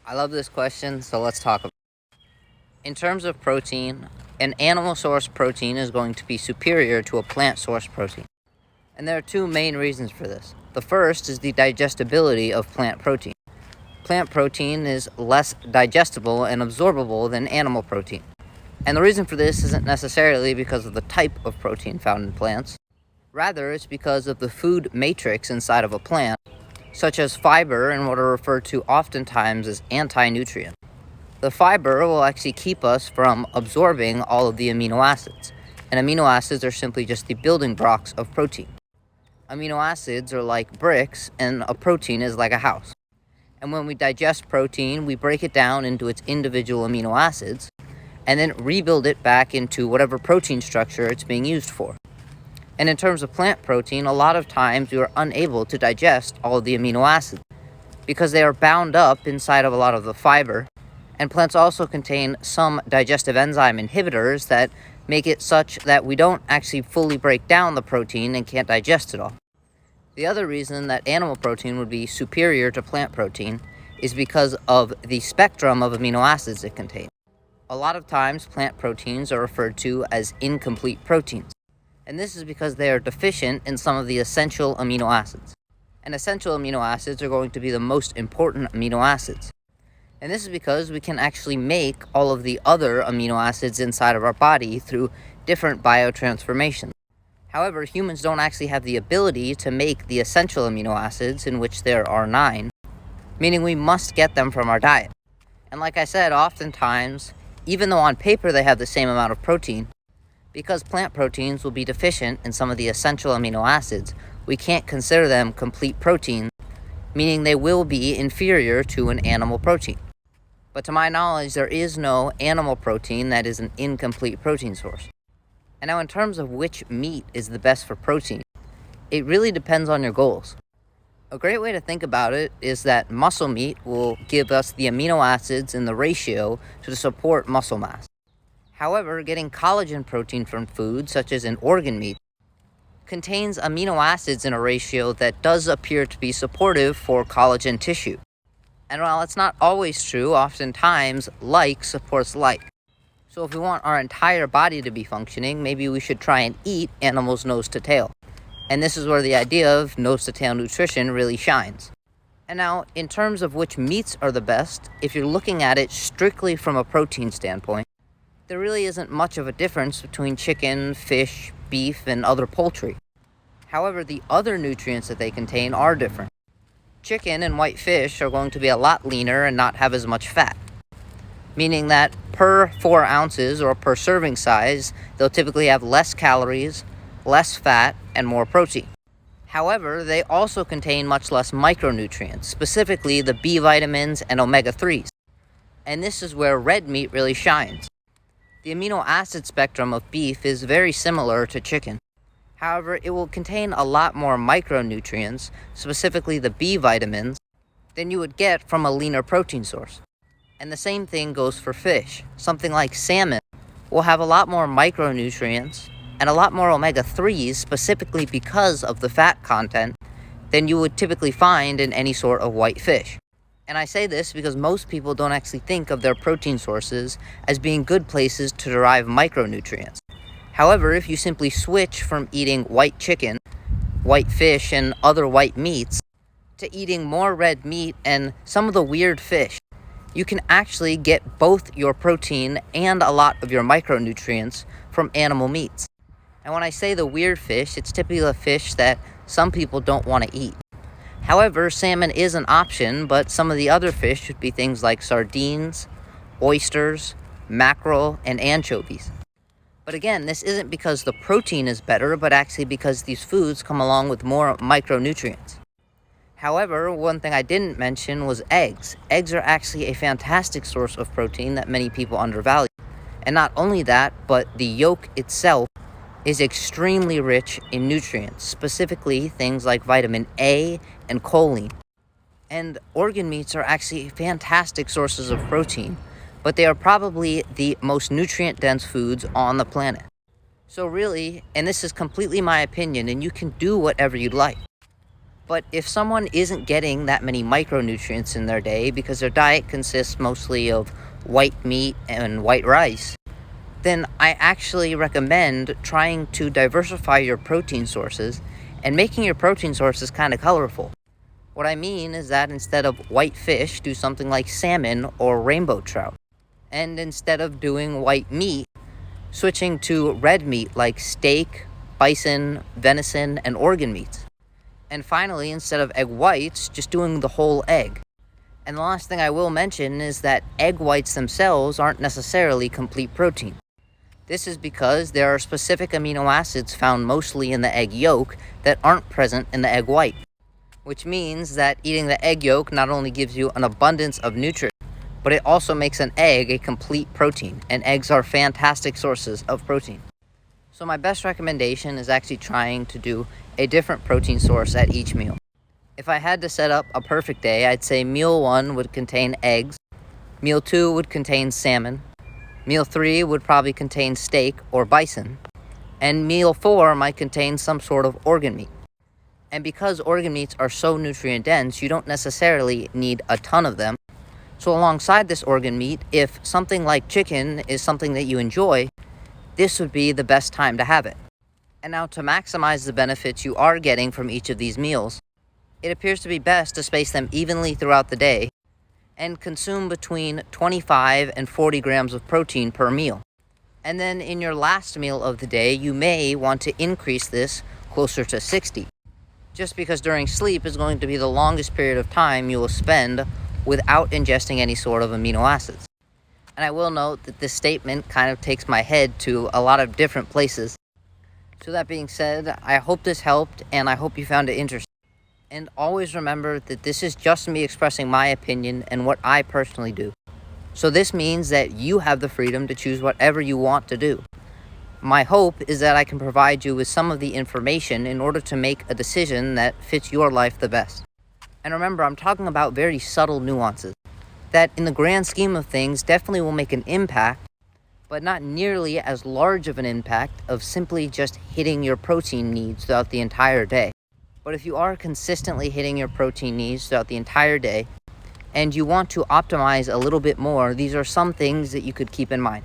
I love this question, so let's talk about it. In terms of protein, an animal source protein is going to be superior to a plant source protein. And there are two main reasons for this. The first is the digestibility of plant protein. Plant protein is less digestible and absorbable than animal protein. And the reason for this isn't necessarily because of the type of protein found in plants. Rather, it's because of the food matrix inside of a plant, such as fiber and what are referred to oftentimes as anti-nutrients. The fiber will actually keep us from absorbing all of the amino acids. And amino acids are simply just the building blocks of protein. Amino acids are like bricks, and a protein is like a house. And when we digest protein, we break it down into its individual amino acids, and then rebuild it back into whatever protein structure it's being used for. And in terms of plant protein, a lot of times we are unable to digest all of the amino acids because they are bound up inside of a lot of the fiber. And plants also contain some digestive enzyme inhibitors that make it such that we don't actually fully break down the protein and can't digest it all. The other reason that animal protein would be superior to plant protein is because of the spectrum of amino acids it contains. A lot of times, plant proteins are referred to as incomplete proteins. And this is because they are deficient in some of the essential amino acids. And essential amino acids are going to be the most important amino acids. And this is because we can actually make all of the other amino acids inside of our body through different biotransformations. However, humans don't actually have the ability to make the essential amino acids, in which there are 9, meaning we must get them from our diet. And like I said, oftentimes, even though on paper they have the same amount of protein, because plant proteins will be deficient in some of the essential amino acids, we can't consider them complete proteins, meaning they will be inferior to an animal protein. But to my knowledge, there is no animal protein that is an incomplete protein source. And now in terms of which meat is the best for protein, it really depends on your goals. A great way to think about it is that muscle meat will give us the amino acids in the ratio to support muscle mass. However, getting collagen protein from food, such as an organ meat, contains amino acids in a ratio that does appear to be supportive for collagen tissue. And while it's not always true, oftentimes like supports like. So if we want our entire body to be functioning, maybe we should try and eat animals nose to tail. And this is where the idea of nose to tail nutrition really shines. And now, in terms of which meats are the best, if you're looking at it strictly from a protein standpoint, there really isn't much of a difference between chicken, fish, beef, and other poultry. However, the other nutrients that they contain are different. Chicken and white fish are going to be a lot leaner and not have as much fat, meaning that per 4 ounces or per serving size, they'll typically have less calories, less fat, and more protein. However, they also contain much less micronutrients, specifically the B vitamins and omega-3s. And this is where red meat really shines. The amino acid spectrum of beef is very similar to chicken. However, it will contain a lot more micronutrients, specifically the B vitamins, than you would get from a leaner protein source. And the same thing goes for fish. Something like salmon will have a lot more micronutrients and a lot more omega-3s, specifically because of the fat content, than you would typically find in any sort of white fish. And I say this because most people don't actually think of their protein sources as being good places to derive micronutrients. However, if you simply switch from eating white chicken, white fish, and other white meats to eating more red meat and some of the weird fish, you can actually get both your protein and a lot of your micronutrients from animal meats. And when I say the weird fish, it's typically a fish that some people don't want to eat. However, salmon is an option, but some of the other fish would be things like sardines, oysters, mackerel, and anchovies. But again, this isn't because the protein is better, but actually because these foods come along with more micronutrients. However, one thing I didn't mention was eggs. Eggs are actually a fantastic source of protein that many people undervalue. And not only that, but the yolk itself is extremely rich in nutrients, specifically things like vitamin A and choline. And organ meats are actually fantastic sources of protein, but they are probably the most nutrient-dense foods on the planet. So really, and this is completely my opinion, and you can do whatever you'd like, But if someone isn't getting that many micronutrients in their day because their diet consists mostly of white meat and white rice, then I actually recommend trying to diversify your protein sources and making your protein sources kind of colorful. What I mean is that instead of white fish, do something like salmon or rainbow trout. And instead of doing white meat, switching to red meat like steak, bison, venison, and organ meats. And finally, instead of egg whites, just doing the whole egg. And the last thing I will mention is that egg whites themselves aren't necessarily complete protein. This is because there are specific amino acids found mostly in the egg yolk that aren't present in the egg white, which means that eating the egg yolk not only gives you an abundance of nutrients, but it also makes an egg a complete protein, and eggs are fantastic sources of protein. So my best recommendation is actually trying to do a different protein source at each meal. If I had to set up a perfect day, I'd say meal 1 would contain eggs, meal 2 would contain salmon, meal 3 would probably contain steak or bison, and meal 4 might contain some sort of organ meat. And because organ meats are so nutrient dense, you don't necessarily need a ton of them. So alongside this organ meat, if something like chicken is something that you enjoy, this would be the best time to have it. And now, to maximize the benefits you are getting from each of these meals, it appears to be best to space them evenly throughout the day and consume between 25 and 40 grams of protein per meal. And then in your last meal of the day, you may want to increase this closer to 60, just because during sleep is going to be the longest period of time you will spend without ingesting any sort of amino acids. And I will note that this statement kind of takes my head to a lot of different places. So that being said, I hope this helped, and I hope you found it interesting. And always remember that this is just me expressing my opinion and what I personally do. So this means that you have the freedom to choose whatever you want to do. My hope is that I can provide you with some of the information in order to make a decision that fits your life the best. And remember, I'm talking about very subtle nuances that in the grand scheme of things definitely will make an impact, but not nearly as large of an impact of simply just hitting your protein needs throughout the entire day. But if you are consistently hitting your protein needs throughout the entire day, and you want to optimize a little bit more, these are some things that you could keep in mind.